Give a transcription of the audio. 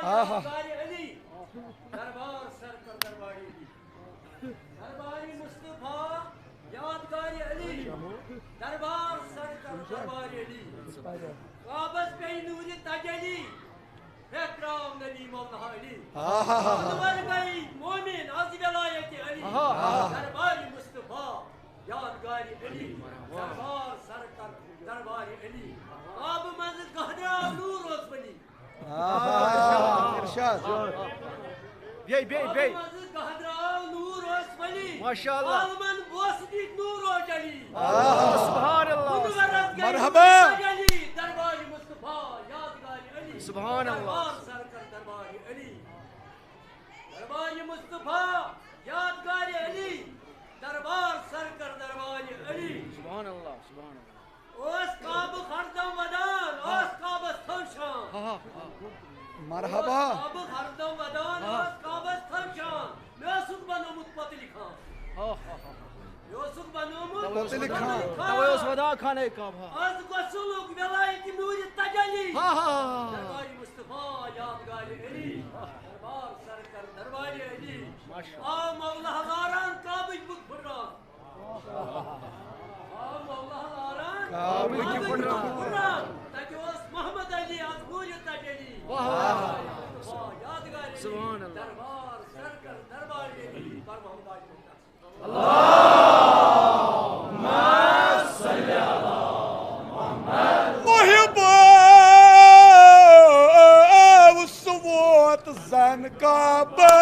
यादगारी अली दरबार सरकर दरबारी अली दरबारी मुस्तफा यादगारी अली दरबार सरकर दरबारी अली काबस पे नूर तजली इकराम नबी मौला अली अनवर गई मोमिन आज विलायत अली दरबारी मुस्तफा यादगारी अली दरबार सरकर दरबारी अली अब मज गहरा नूर ओसबली इरशाद बे मज गहरा नूर ओसबली माशाअल्लाह आलमन वसदी नूर ओजली सुभान अल्लाह मरहबा दरबारी मुस्तफा यादगारी अली सुभान अल्लाह सरकर दरबारी अली दरबारी मुस्तफा यादगारी अली दरबार सरकर दरबारी अली सुभान अल्लाह ओस काब खरदम वदान ओस काब थशान मरहबा काब खरदम वदान ओस काब थशान मेसुक बनो मुतपतिल खान मेसुक बनो मुतपतिल खान तवे ओस वदा खाने का आज गसुलुक विलायत नूर तजली दरबारी मुस्तफा यादगारी अली दरबार सरकर दरबारी अली माशाअल्लाह आ मौला हजारान काबिज बुक फुरान आ मौला हजारान काबिज फुरान तजोस मोहम्मद अली अजबूर तजली वाह यादगारी सुभान अल्लाह दरबार सरकर दरबारी अली पर मोहम्मद अल्लाहुम्मा सल्ली अला मुहम्मद मुहिब्बा वसवत ज़न काबा